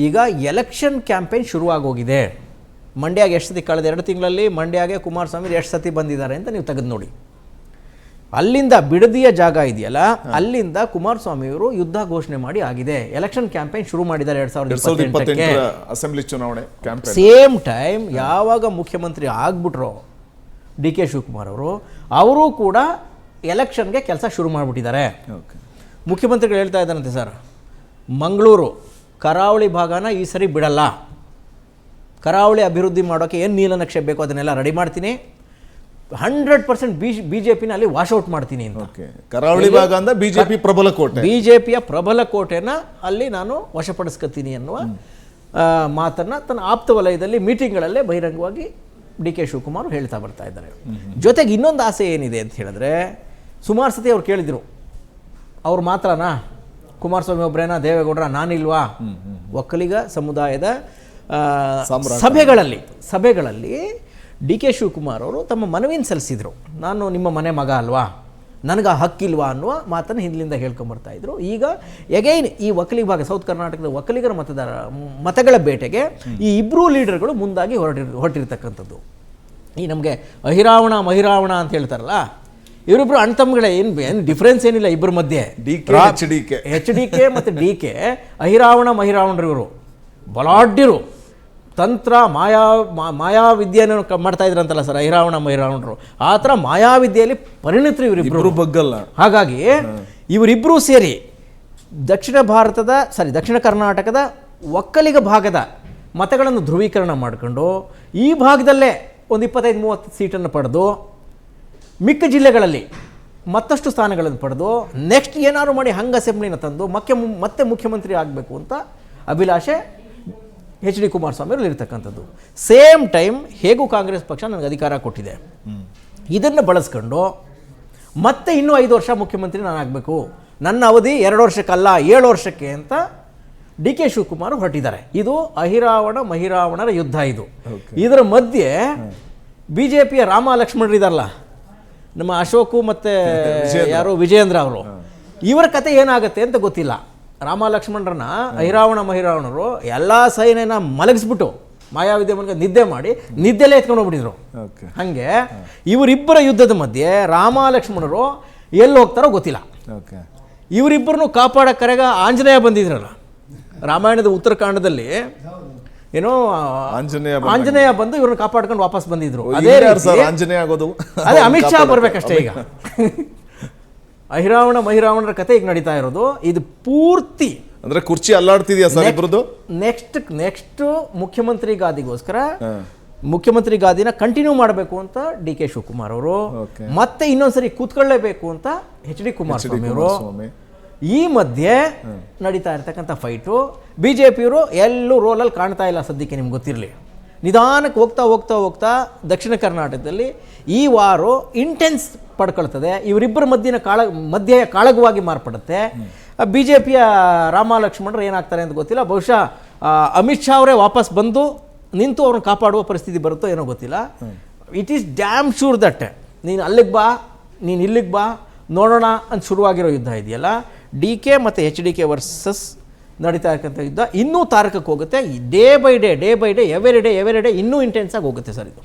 ಈಗ election campaign ಶುರುವಾಗೋಗಿದೆ. ಮಂಡ್ಯಾಗೆ ಎಷ್ಟು ಸತಿ ಕಳೆದ 2 ತಿಂಗಳಲ್ಲಿ ಮಂಡ್ಯಾಗೆ ಕುಮಾರಸ್ವಾಮಿ ಎಷ್ಟು ಸತಿ ಬಂದಿದ್ದಾರೆ ಅಂತ ನೀವು ತೆಗೆದು ನೋಡಿ. ಅಲ್ಲಿಂದ ಬಿಡದಿಯ ಜಾಗ ಇದೆಯಲ್ಲ, ಅಲ್ಲಿಂದ ಕುಮಾರಸ್ವಾಮಿಯವರು ಯುದ್ಧ ಘೋಷಣೆ ಮಾಡಿ ಆಗಿದೆ. ಎಲೆಕ್ಷನ್ ಕ್ಯಾಂಪೇನ್ ಶುರು ಮಾಡಿದ್ದಾರೆ 2028 ಅಸೆಂಬ್ಲಿ ಚುನಾವಣೆ ಕ್ಯಾಂಪೇನ್. ಸೇಮ್ ಟೈಮ್ ಯಾವಾಗ ಮುಖ್ಯಮಂತ್ರಿ ಆಗ್ಬಿಟ್ರೋ ಡಿ ಕೆ ಶಿವಕುಮಾರ್ ಅವರು ಕೂಡ ಎಲೆಕ್ಷನ್ಗೆ ಕೆಲಸ ಶುರು ಮಾಡಿಬಿಟ್ಟಿದ್ದಾರೆ. ಮುಖ್ಯಮಂತ್ರಿಗಳು ಹೇಳ್ತಾ ಇದ್ದಾರಂತೆ, ಸರ್ ಮಂಗಳೂರು ಕರಾವಳಿ ಭಾಗನ ಈ ಸರಿ ಬಿಡಲ್ಲ, ಕರಾವಳಿ ಅಭಿವೃದ್ಧಿ ಮಾಡೋಕ್ಕೆ ಏನು ನೀಲನಕ್ಷೆ ಬೇಕು ಅದನ್ನೆಲ್ಲ ರೆಡಿ ಮಾಡ್ತೀನಿ, 100% BJP ಅಲ್ಲಿ ವಾಶೌಟ್ ಮಾಡ್ತೀನಿ ಅಂತ. ಕರಾವಳಿ ಭಾಗ ಅಂದ್ರೆ ಬಿಜೆಪಿ ಪ್ರಬಲ ಕೋಟೆ, ಬಿಜೆಪಿಯ ಪ್ರಬಲ ಕೋಟೆನ ಅಲ್ಲಿ ನಾನು ವಶಪಡಿಸ್ಕೊತೀನಿ ಅನ್ನುವ ಮಾತನ್ನು ತನ್ನ ಆಪ್ತ ವಲಯದಲ್ಲಿ ಮೀಟಿಂಗ್ಗಳಲ್ಲೇ ಬಹಿರಂಗವಾಗಿ ಡಿ ಕೆ ಶಿವಕುಮಾರ್ ಹೇಳ್ತಾ ಬರ್ತಾ ಇದ್ದಾರೆ. ಜೊತೆಗೆ ಇನ್ನೊಂದು ಆಸೆ ಏನಿದೆ ಅಂತ ಹೇಳಿದ್ರೆ, ಸುಮಾರು ಸತಿ ಅವ್ರು ಕೇಳಿದರು, ಅವ್ರು ಮಾತ್ರನಾ ಕುಮಾರಸ್ವಾಮಿ ಒಬ್ಬರೇನಾ, ದೇವೇಗೌಡರ ನಾನಿಲ್ವಾ? ಒಕ್ಕಲಿಗ ಸಮುದಾಯದ ಸಭೆಗಳಲ್ಲಿ ಡಿ ಕೆ ಶಿವಕುಮಾರ್ ಅವರು ತಮ್ಮ ಮನವಿಯನ್ನು ಸಲ್ಲಿಸಿದರು. ನಾನು ನಿಮ್ಮ ಮನೆ ಮಗ ಅಲ್ವಾ, ನನಗೆ ಆ ಹಕ್ಕಿಲ್ವಾ ಅನ್ನುವ ಮಾತನ್ನು ಹಿಂದಿನಿಂದ ಹೇಳ್ಕೊಂಬರ್ತಾ ಇದ್ರು. ಈಗ ಎಗೈನ್ ಈ ಒಕ್ಕಲಿಗ ಭಾಗ, ಸೌತ್ ಕರ್ನಾಟಕದ ಒಕ್ಕಲಿಗರ ಮತಗಳ ಬೇಟೆಗೆ ಈ ಇಬ್ಬರೂ ಲೀಡರ್ಗಳು ಮುಂದಾಗಿ ಹೊರಟಿರ್ತಕ್ಕಂಥದ್ದು. ಈ ನಮಗೆ ಮಹಿರಾವಣ ಅಂತ ಹೇಳ್ತಾರಲ್ಲ, ಇವರಿಬ್ರು ಅಣ್ತಮ್ಮಗಳೇ, ಏನು ಡಿಫ್ರೆನ್ಸ್ ಏನಿಲ್ಲ ಇಬ್ಬರ ಮಧ್ಯೆ. ಎಚ್ ಡಿ ಕೆ ಮತ್ತು ಡಿ ಕೆ ಮಹಿರಾವಣರು ಇವರು ಬಲಾಢ್ಯರು, ತಂತ್ರ ಮಾಯಾವಿದ್ಯೆಯನ್ನು ಮಾಡ್ತಾ ಇದ್ರಂತಲ್ಲ ಸರ್ ಮಹಿರಾವಣರು, ಆ ಥರ ಮಾಯಾವಿದ್ಯೆಯಲ್ಲಿ ಪರಿಣಿತರು ಇವರಿಬ್ಬರು ಬಗ್ಗಲ್ಲ. ಹಾಗಾಗಿ ಇವರಿಬ್ಬರೂ ಸೇರಿ ದಕ್ಷಿಣ ಕರ್ನಾಟಕದ ಒಕ್ಕಲಿಗ ಭಾಗದ ಮತಗಳನ್ನು ಧ್ರುವೀಕರಣ ಮಾಡಿಕೊಂಡು ಈ ಭಾಗದಲ್ಲೇ ಒಂದು 25-30 ಸೀಟನ್ನು ಪಡೆದು ಮಿಕ್ಕ ಜಿಲ್ಲೆಗಳಲ್ಲಿ ಮತ್ತಷ್ಟು ಸ್ಥಾನಗಳನ್ನು ಪಡೆದು ನೆಕ್ಸ್ಟ್ ಏನಾದ್ರು ಮಾಡಿ ಅಸೆಂಬ್ಲಿನ ತಂದು ಮತ್ತೆ ಮುಖ್ಯಮಂತ್ರಿ ಆಗಬೇಕು ಅಂತ ಅಭಿಲಾಷೆ ಎಚ್ ಡಿ ಕುಮಾರಸ್ವಾಮಿ ಅವರು ಇರ್ತಕ್ಕಂಥದ್ದು. ಸೇಮ್ ಟೈಮ್ ಹೇಗೂ ಕಾಂಗ್ರೆಸ್ ಪಕ್ಷ ನನಗೆ ಅಧಿಕಾರ ಕೊಟ್ಟಿದೆ, ಇದನ್ನು ಬಳಸ್ಕೊಂಡು ಮತ್ತೆ ಇನ್ನೂ 5 ವರ್ಷ ಮುಖ್ಯಮಂತ್ರಿ ನಾನು ಆಗಬೇಕು, ನನ್ನ ಅವಧಿ 2 ವರ್ಷಕ್ಕಲ್ಲ 7 ವರ್ಷಕ್ಕೆ ಅಂತ ಡಿ ಕೆ ಶಿವಕುಮಾರ್ ಹೊರಟಿದ್ದಾರೆ. ಇದು ಮಹಿರಾವಣರ ಯುದ್ಧ. ಇದರ ಮಧ್ಯೆ ಬಿಜೆಪಿಯ ರಾಮ-ಲಕ್ಷ್ಮಣರು ಇದಾರಲ್ಲ, ನಮ್ಮ ಅಶೋಕು ಮತ್ತು ಯಾರು ವಿಜಯೇಂದ್ರ ಅವರು, ಇವರ ಕತೆ ಏನಾಗುತ್ತೆ ಅಂತ ಗೊತ್ತಿಲ್ಲ. ರಾಮ-ಲಕ್ಷ್ಮಣರನ್ನ ಮಹಿರಾವಣರು ಎಲ್ಲ ಸೈನ್ಯನ ಮಲಗಿಸ್ಬಿಟ್ಟು ಮಾಯಾವಿದ್ಯೆ ಮೂಲಕ ನಿದ್ದೆ ಮಾಡಿ ನಿದ್ದೆಲ್ಲೇ ಎತ್ಕೊಂಡು ಹೋಗ್ಬಿಟ್ಟಿದ್ರು. ಹಾಗೆ ಇವರಿಬ್ಬರ ಯುದ್ಧದ ಮಧ್ಯೆ ರಾಮ-ಲಕ್ಷ್ಮಣರು ಎಲ್ಲಿ ಹೋಗ್ತಾರೋ ಗೊತ್ತಿಲ್ಲ. ಇವರಿಬ್ಬರನ್ನು ಕಾಪಾಡೋ ಕರೆಗ ಆಂಜನೇಯ ಬಂದಿದ್ರಲ್ಲ, ರಾಮಾಯಣದ ಉತ್ತರಕಾಂಡದಲ್ಲಿ ಏನೋ ಆಂಜನೇಯ ಬಂದು ಇವ್ರನ್ನ ಕಾಪಾಡ್ಕೊಂಡು ವಾಪಸ್ ಬಂದಿದ್ರು. ಅದೇ ಅಮಿತ್ ಶಾ ಬರ್ಬೇಕಷ್ಟೇ. ಈಗ ಮಹಿರಾವಣರ ಕತೆ ಈಗ ನಡೀತಾ ಇರೋದು. ಇದು ಪೂರ್ತಿ ಅಂದ್ರೆ ಕುರ್ಚಿ ಅಲ್ಲಾಡ್ತಿದ್ಯಾ ಸರ್ ಇಬ್ರದ್ದು. ನೆಕ್ಸ್ಟ್ ಮುಖ್ಯಮಂತ್ರಿ ಗಾದಿನ ಕಂಟಿನ್ಯೂ ಮಾಡಬೇಕು ಅಂತ ಡಿ ಕೆ ಶಿವಕುಮಾರ್ ಅವರು, ಮತ್ತೆ ಇನ್ನೊಂದ್ಸರಿ ಕೂತ್ಕೊಳ್ಳೇಬೇಕು ಅಂತ ಎಚ್ ಡಿ ಕುಮಾರಸ್ವಾಮಿ ಅವರು. ಈ ಮಧ್ಯೆ ನಡೀತಾ ಇರ್ತಕ್ಕಂಥ ಫೈಟು ಬಿಜೆಪಿಯವರು ಎಲ್ಲೂ ರೋಲಲ್ಲಿ ಕಾಣ್ತಾ ಇಲ್ಲ ಸದ್ಯಕ್ಕೆ. ನಿಮ್ಗೆ ಗೊತ್ತಿರಲಿ, ನಿಧಾನಕ್ಕೆ ಹೋಗ್ತಾ ದಕ್ಷಿಣ ಕರ್ನಾಟಕದಲ್ಲಿ ಈ ವಾರ ಇಂಟೆನ್ಸ್ ಪಡ್ಕೊಳ್ತದೆ. ಇವರಿಬ್ಬರ ಮಧ್ಯೆಯ ಕಾಳಗವಾಗಿ ಮಾರ್ಪಡುತ್ತೆ. ಬಿಜೆಪಿಯ ರಾಮ-ಲಕ್ಷ್ಮಣರು ಏನಾಗ್ತಾರೆ ಅಂತ ಗೊತ್ತಿಲ್ಲ. ಬಹುಶಃ ಅಮಿತ್ ಶಾ ಅವರೇ ವಾಪಸ್ ಬಂದು ನಿಂತು ಅವ್ರನ್ನ ಕಾಪಾಡುವ ಪರಿಸ್ಥಿತಿ ಬರುತ್ತೋ ಏನೋ ಗೊತ್ತಿಲ್ಲ. It is dam sure that ನೀನು ಅಲ್ಲಿಗೆ ಬಾ, ನೀನು ಇಲ್ಲಿಗೆ ಬಾ, ನೋಡೋಣ ಅಂತ ಶುರುವಾಗಿರೋ ಯುದ್ಧ ಇದೆಯಲ್ಲ, ಡಿ ಕೆ ಮತ್ತು ಎಚ್ ಡಿ ಕೆ ವರ್ಸಸ್ ನಡೀತಾ ಇರ್ತಕ್ಕಂಥ ಯುದ್ಧ ಇನ್ನೂ ತಾರಕಕ್ಕೆ ಹೋಗುತ್ತೆ. Day by day every day ಇನ್ನೂ ಇಂಟೆನ್ಸ್ ಆಗಿ ಹೋಗುತ್ತೆ ಸರ್ ಇದು.